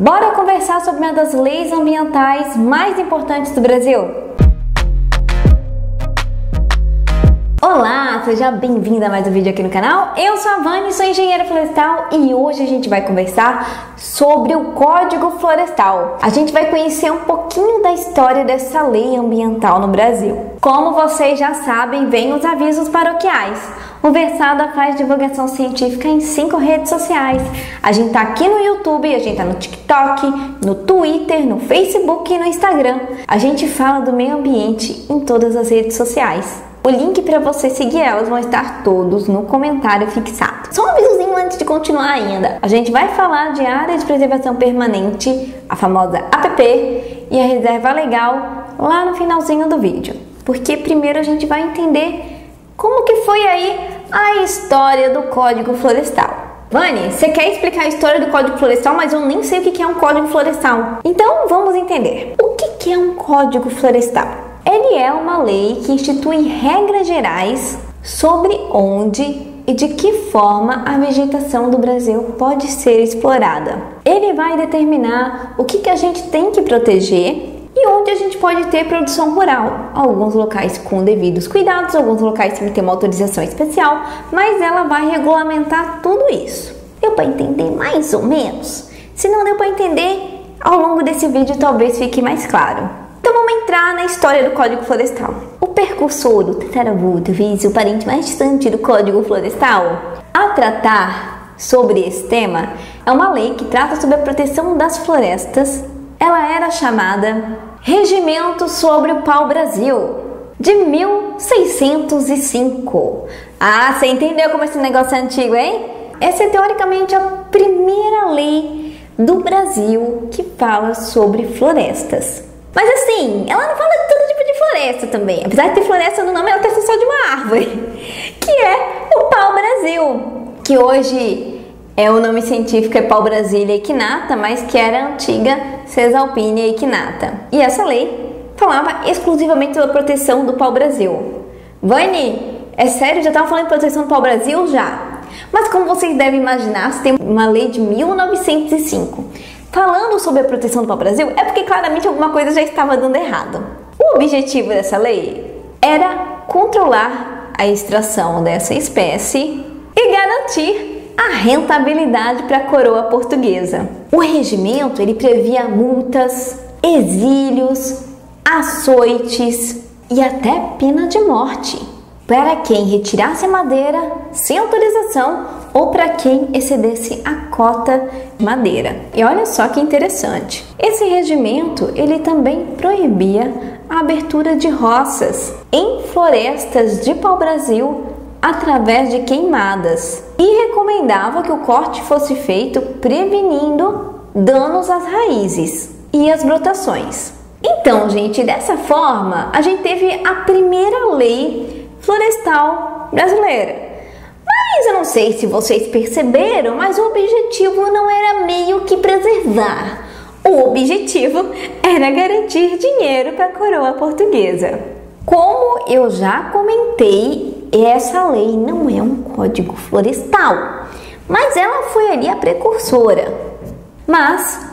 Bora conversar sobre uma das leis ambientais mais importantes do Brasil? Olá, seja bem-vinda a mais um vídeo aqui no canal. Eu sou a Vani, sou engenheira florestal e hoje a gente vai conversar sobre o Código Florestal. A gente vai conhecer um pouquinho da história dessa lei ambiental no Brasil. Como vocês já sabem, vem os avisos paroquiais. O Versada faz divulgação científica em 5 redes sociais. A gente tá aqui no YouTube, a gente tá no TikTok, no Twitter, no Facebook e no Instagram. A gente fala do meio ambiente em todas as redes sociais. O link para você seguir elas vão estar todos no comentário fixado. Só um avisozinho antes de continuar ainda. A gente vai falar de área de preservação permanente, a famosa APP, e a reserva legal lá no finalzinho do vídeo. Porque primeiro a gente vai entender como que foi aí a história do Código Florestal. Vani, você quer explicar a história do Código Florestal, mas eu nem sei o que é um Código Florestal. Então vamos entender. O que é um Código Florestal? Ele é uma lei que institui regras gerais sobre onde e de que forma a vegetação do Brasil pode ser explorada. Ele vai determinar o que a gente tem que proteger e onde a gente pode ter produção rural. Alguns locais com devidos cuidados, alguns locais tem que ter uma autorização especial, mas ela vai regulamentar tudo isso. Deu para entender mais ou menos? Se não deu para entender, ao longo desse vídeo talvez fique mais claro. Então vamos entrar na história do Código Florestal. O precursor, o tataravô, talvez o parente mais distante do Código Florestal a tratar sobre esse tema é uma lei que trata sobre a proteção das florestas. Ela era chamada Regimento sobre o Pau-Brasil, de 1605. Ah, você entendeu como esse negócio é antigo, hein? Essa é teoricamente a primeira lei do Brasil que fala sobre florestas. Mas assim, ela não fala de todo tipo de floresta também. Apesar de ter floresta no nome, ela tem só de uma árvore, que é o pau-brasil, que hoje o nome científico é Pau-Brasilia equinata, mas que era a antiga Cesalpinia equinata. E essa lei falava exclusivamente sobre a proteção do pau-brasil. Vani, é sério? Já estava falando de proteção do pau-brasil já? Mas como vocês devem imaginar, se tem uma lei de 1905 falando sobre a proteção do pau-brasil, é porque claramente alguma coisa já estava dando errado. O objetivo dessa lei era controlar a extração dessa espécie e garantir a rentabilidade para a coroa portuguesa. O regimento ele previa multas, exílios, açoites e até pena de morte para quem retirasse a madeira sem autorização ou para quem excedesse a cota de madeira. E olha só que interessante. Esse regimento ele também proibia a abertura de roças em florestas de pau-brasil através de queimadas e recomendava que o corte fosse feito prevenindo danos às raízes e às brotações. Então, gente, dessa forma, a gente teve a primeira lei florestal brasileira. Mas eu não sei se vocês perceberam, mas o objetivo não era meio que preservar. O objetivo era garantir dinheiro para a coroa portuguesa. Como eu já comentei, essa lei não é um código florestal, mas ela foi ali a precursora. Mas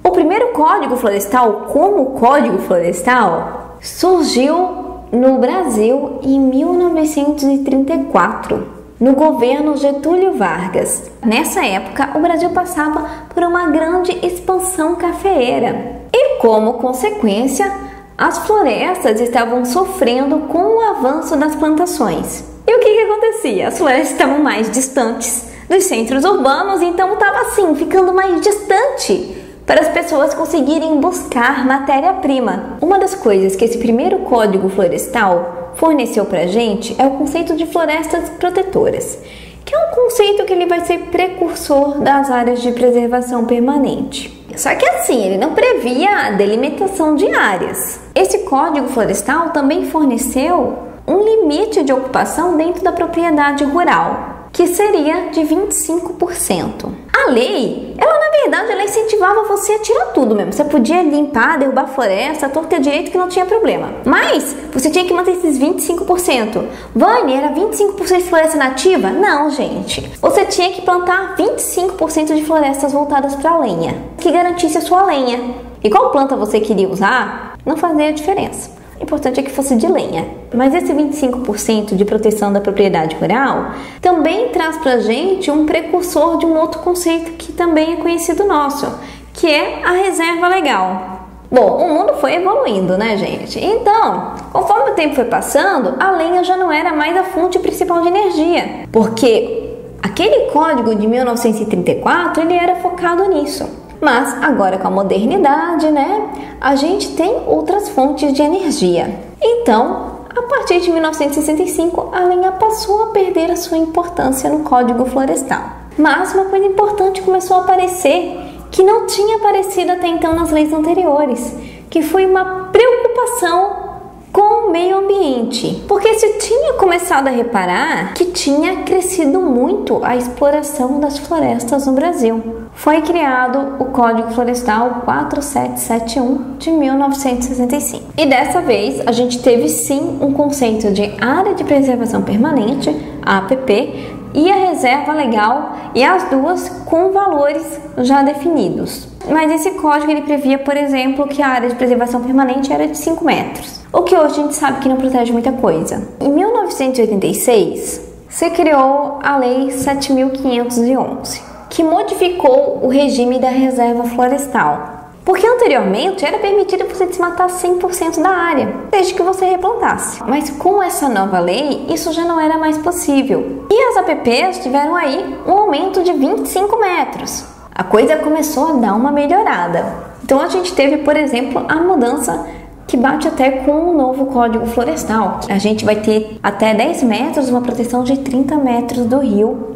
o primeiro código florestal, como código florestal, surgiu no Brasil em 1934, no governo Getúlio Vargas. Nessa época, o Brasil passava por uma grande expansão cafeeira e, como consequência, as florestas estavam sofrendo com o avanço das plantações. E o que acontecia? As florestas estavam mais distantes dos centros urbanos, então estava assim, ficando mais distante para as pessoas conseguirem buscar matéria-prima. Uma das coisas que esse primeiro Código Florestal forneceu para a gente é o conceito de florestas protetoras, que é um conceito que ele vai ser precursor das áreas de preservação permanente. Só que assim, ele não previa a delimitação de áreas. Esse Código Florestal também forneceu um limite de ocupação dentro da propriedade rural, que seria de 25%. A lei, ela na verdade, ela incentivava você a tirar tudo mesmo. Você podia limpar, derrubar a floresta, torta direito que não tinha problema. Mas você tinha que manter esses 25%. Vânia, era 25% de floresta nativa? Não, gente. Você tinha que plantar 25% de florestas voltadas para lenha, que garantisse a sua lenha. E qual planta você queria usar, não fazia diferença. O importante é que fosse de lenha. Mas esse 25% de proteção da propriedade rural também traz pra gente um precursor de um outro conceito que também é conhecido nosso, que é a reserva legal. Bom, o mundo foi evoluindo, né, gente? Então, conforme o tempo foi passando, a lenha já não era mais a fonte principal de energia, porque aquele código de 1934, ele era focado nisso. Mas agora com a modernidade, né, a gente tem outras fontes de energia. Então, a partir de 1965, a lenha passou a perder a sua importância no Código Florestal. Mas uma coisa importante começou a aparecer que não tinha aparecido até então nas leis anteriores, que foi uma preocupação com o meio ambiente, porque se tinha começado a reparar que tinha crescido muito a exploração das florestas no Brasil. Foi criado o Código Florestal 4771 de 1965. E dessa vez a gente teve sim um conceito de Área de Preservação Permanente, APP, e a Reserva Legal, e as duas com valores já definidos. Mas esse código ele previa, por exemplo, que a área de preservação permanente era de 5 metros, o que hoje a gente sabe que não protege muita coisa. Em 1986, se criou a Lei 7.511, que modificou o regime da reserva florestal. Porque anteriormente era permitido você desmatar 100% da área, desde que você replantasse. Mas com essa nova lei, isso já não era mais possível. E as APPs tiveram aí um aumento de 25 metros. A coisa começou a dar uma melhorada. Então a gente teve, por exemplo, a mudança que bate até com o novo Código Florestal. A gente vai ter até 10 metros, uma proteção de 30 metros do rio.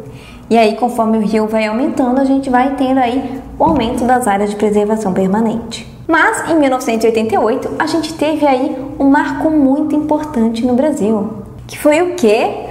E aí, conforme o rio vai aumentando, a gente vai tendo aí o aumento das áreas de preservação permanente. Mas, em 1988, a gente teve aí um marco muito importante no Brasil, que foi o quê?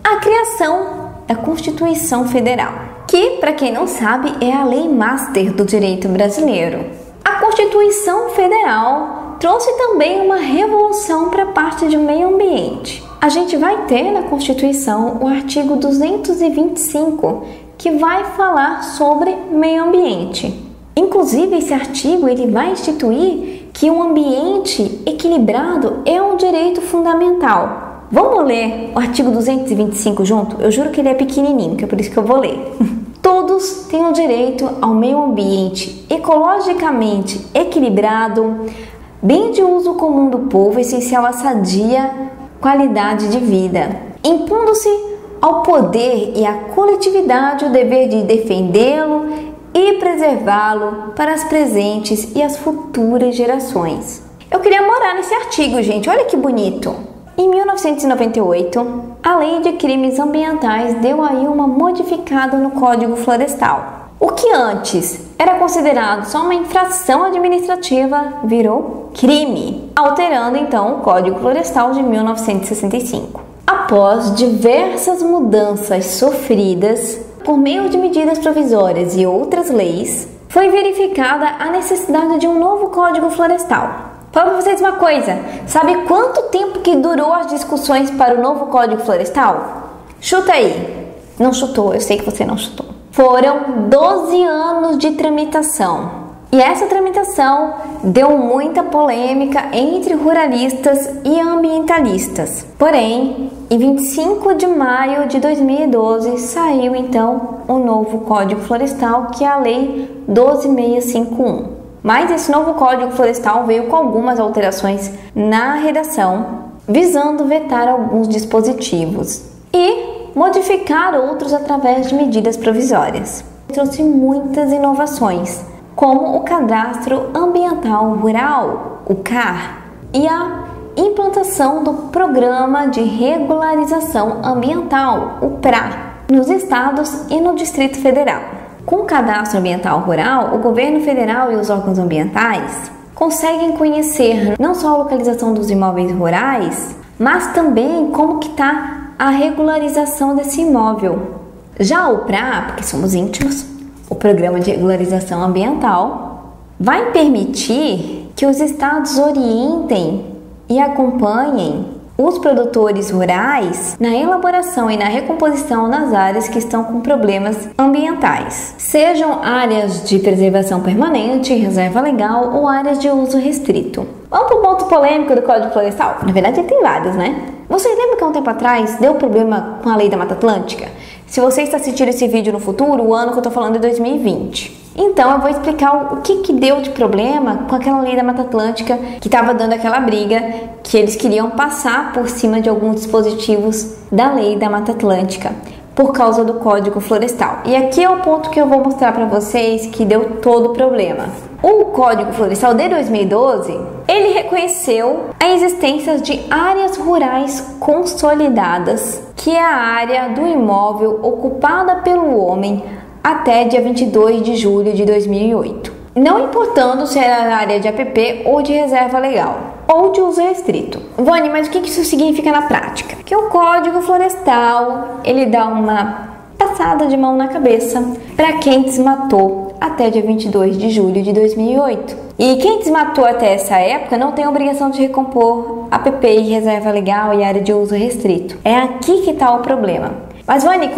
A criação da Constituição Federal, que, para quem não sabe, é a lei master do direito brasileiro. A Constituição Federal trouxe também uma revolução para a parte de meio ambiente. A gente vai ter na Constituição o artigo 225, que vai falar sobre meio ambiente. Inclusive, esse artigo ele vai instituir que um ambiente equilibrado é um direito fundamental. Vamos ler o artigo 225 junto? Eu juro que ele é pequenininho, que é por isso que eu vou ler. Todos têm o direito ao meio ambiente ecologicamente equilibrado, bem de uso comum do povo, essencial à sadia qualidade de vida, impondo-se ao poder e à coletividade o dever de defendê-lo e preservá-lo para as presentes e as futuras gerações. Eu queria morar nesse artigo, gente, olha que bonito! Em 1998, a Lei de Crimes Ambientais deu aí uma modificada no Código Florestal. O que antes era considerado só uma infração administrativa virou crime, alterando então o Código Florestal de 1965. Após diversas mudanças sofridas por meio de medidas provisórias e outras leis, foi verificada a necessidade de um novo Código Florestal. Fala pra vocês uma coisa, sabe quanto tempo que durou as discussões para o novo Código Florestal? Chuta aí. Não chutou, eu sei que você não chutou. Foram 12 anos de tramitação. E essa tramitação deu muita polêmica entre ruralistas e ambientalistas. Porém, em 25 de maio de 2012, saiu então o novo Código Florestal, que é a Lei 12.651. Mas esse novo Código Florestal veio com algumas alterações na redação, visando vetar alguns dispositivos e modificar outros através de medidas provisórias. Trouxe muitas inovações, como o Cadastro Ambiental Rural, o CAR, e a implantação do Programa de Regularização Ambiental, o PRA, nos estados e no Distrito Federal. Com o Cadastro Ambiental Rural, o governo federal e os órgãos ambientais conseguem conhecer não só a localização dos imóveis rurais, mas também como que está a regularização desse imóvel. Já o PRA, porque somos íntimos, o Programa de Regularização Ambiental vai permitir que os estados orientem e acompanhem os produtores rurais na elaboração e na recomposição das áreas que estão com problemas ambientais, sejam áreas de preservação permanente, reserva legal ou áreas de uso restrito. Vamos para o ponto polêmico do Código Florestal? Na verdade, tem vários, né? Vocês lembram que há um tempo atrás deu problema com a Lei da Mata Atlântica? Se você está assistindo esse vídeo no futuro, o ano que eu estou falando é 2020. Então eu vou explicar o que deu de problema com aquela Lei da Mata Atlântica que estava dando aquela briga que eles queriam passar por cima de alguns dispositivos da Lei da Mata Atlântica por causa do Código Florestal. E aqui é o ponto que eu vou mostrar para vocês que deu todo o problema. O Código Florestal de 2012, ele reconheceu a existência de áreas rurais consolidadas, que é a área do imóvel ocupada pelo homem até dia 22 de julho de 2008. Não importando se era área de APP ou de reserva legal, ou de uso restrito. Vani, mas o que isso significa na prática? Que o Código Florestal, ele dá uma passada de mão na cabeça para quem desmatou até dia 22 de julho de 2008. E quem desmatou até essa época não tem obrigação de recompor APP e reserva legal e área de uso restrito. É aqui que está o problema. Mas, Vani,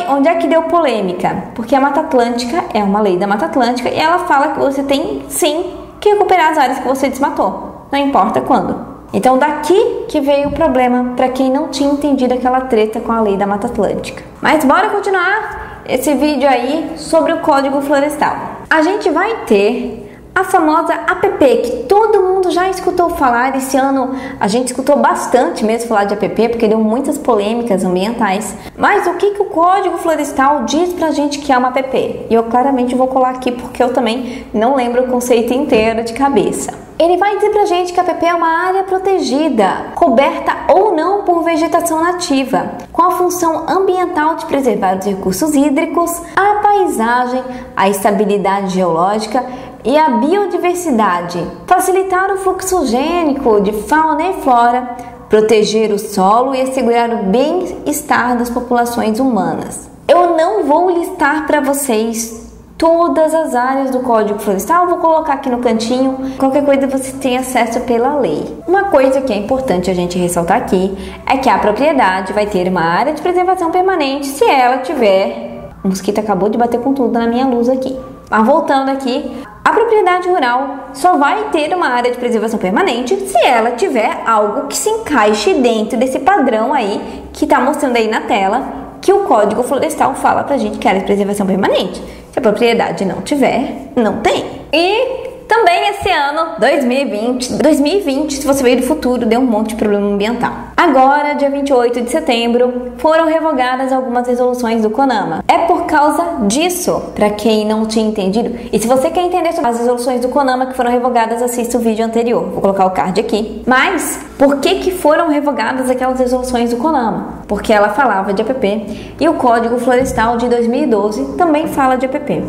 onde é que deu polêmica? Porque a Mata Atlântica é uma lei da Mata Atlântica e ela fala que você tem, sim, que recuperar as áreas que você desmatou. Não importa quando. Então, daqui que veio o problema para quem não tinha entendido aquela treta com a lei da Mata Atlântica. Mas bora continuar esse vídeo aí sobre o Código Florestal. A gente vai ter a famosa APP, que todo mundo já escutou falar. Esse ano a gente escutou bastante mesmo falar de APP, porque deu muitas polêmicas ambientais. Mas o que o Código Florestal diz pra gente que é uma APP? E eu claramente vou colar aqui porque eu também não lembro o conceito inteiro de cabeça. Ele vai dizer pra gente que a APP é uma área protegida, coberta ou não por vegetação nativa, com a função ambiental de preservar os recursos hídricos, a paisagem, a estabilidade geológica e a biodiversidade, facilitar o fluxo gênico de fauna e flora, proteger o solo e assegurar o bem-estar das populações humanas. Eu não vou listar para vocês todas as áreas do Código Florestal, vou colocar aqui no cantinho, qualquer coisa você tem acesso pela lei. Uma coisa que é importante a gente ressaltar aqui é que a propriedade vai ter uma área de preservação permanente se ela tiver... O mosquito acabou de bater com tudo na minha luz aqui. Mas voltando aqui, a propriedade rural só vai ter uma área de preservação permanente se ela tiver algo que se encaixe dentro desse padrão aí que tá mostrando aí na tela, que o Código Florestal fala pra gente que é área de preservação permanente. Se a propriedade não tiver, não tem. E também esse ano, 2020, se você veio do futuro, deu um monte de problema ambiental. Agora, dia 28 de setembro, foram revogadas algumas resoluções do CONAMA. É por causa disso, para quem não tinha entendido. E se você quer entender sobre as resoluções do CONAMA que foram revogadas, assista o vídeo anterior. Vou colocar o card aqui. Mas, por que foram revogadas aquelas resoluções do CONAMA? Porque ela falava de APP e o Código Florestal de 2012 também fala de APP.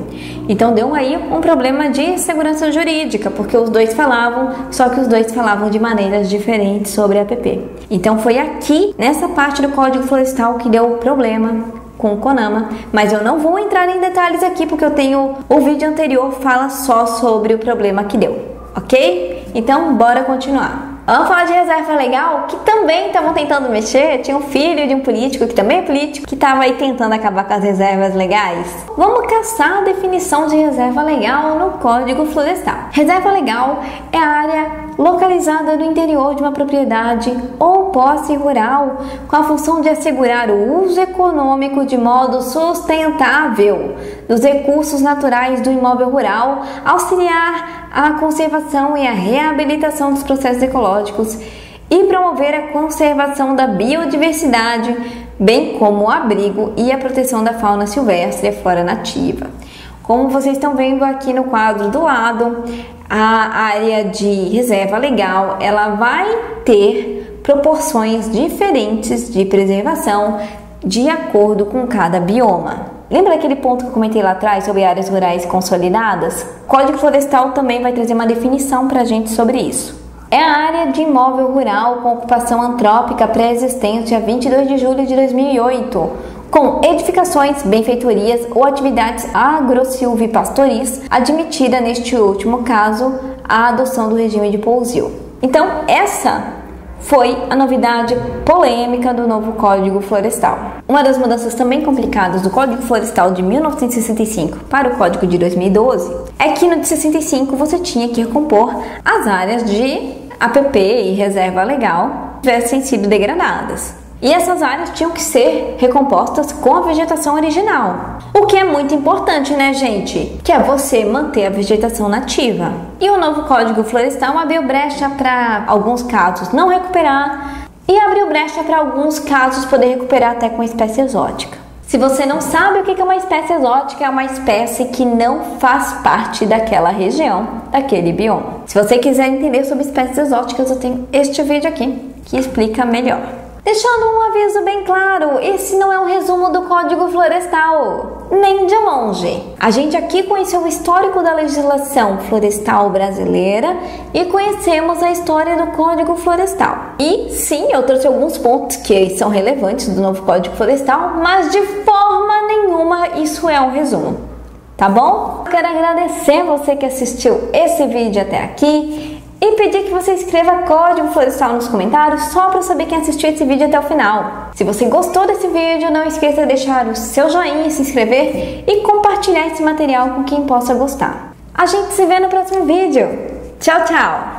Então deu aí um problema de segurança jurídica, porque os dois falavam, só que os dois falavam de maneiras diferentes sobre a APP. Então foi aqui, nessa parte do Código Florestal, que deu problema com o CONAMA, mas eu não vou entrar em detalhes aqui, porque eu tenho o vídeo anterior fala só sobre o problema que deu, ok? Então bora continuar. Vamos falar de reserva legal, que também estavam tentando mexer. Tinha um filho de um político, que também é político, que estava aí tentando acabar com as reservas legais. Vamos caçar a definição de reserva legal no Código Florestal. Reserva legal é a área localizada no interior de uma propriedade ou posse rural, com a função de assegurar o uso econômico de modo sustentável dos recursos naturais do imóvel rural, auxiliar a conservação e a reabilitação dos processos ecológicos e promover a conservação da biodiversidade, bem como o abrigo e a proteção da fauna silvestre e a flora nativa. Como vocês estão vendo aqui no quadro do lado, a área de reserva legal, ela vai ter proporções diferentes de preservação de acordo com cada bioma. Lembra aquele ponto que eu comentei lá atrás sobre áreas rurais consolidadas? O Código Florestal também vai trazer uma definição para a gente sobre isso. É a área de imóvel rural com ocupação antrópica pré-existente a 22 de julho de 2008. O com edificações, benfeitorias ou atividades agro-silvipastoris, admitida neste último caso a adoção do regime de pousio. Então, essa foi a novidade polêmica do novo Código Florestal. Uma das mudanças também complicadas do Código Florestal de 1965 para o Código de 2012 é que no de 65 você tinha que recompor as áreas de APP e reserva legal que tivessem sido degradadas. E essas áreas tinham que ser recompostas com a vegetação original. O que é muito importante, né, gente? Que é você manter a vegetação nativa. E o novo Código Florestal abriu brecha para alguns casos não recuperar e abriu brecha para alguns casos poder recuperar até com espécie exótica. Se você não sabe o que é uma espécie exótica, é uma espécie que não faz parte daquela região, daquele bioma. Se você quiser entender sobre espécies exóticas, eu tenho este vídeo aqui que explica melhor. Deixando um aviso bem claro, esse não é um resumo do Código Florestal, nem de longe. A gente aqui conheceu o histórico da legislação florestal brasileira e conhecemos a história do Código Florestal. E sim, eu trouxe alguns pontos que são relevantes do novo Código Florestal, mas de forma nenhuma isso é um resumo, tá bom? Quero agradecer você que assistiu esse vídeo até aqui e pedir que você escreva Código Florestal nos comentários só para saber quem assistiu esse vídeo até o final. Se você gostou desse vídeo, não esqueça de deixar o seu joinha, se inscrever e compartilhar esse material com quem possa gostar. A gente se vê no próximo vídeo. Tchau, tchau!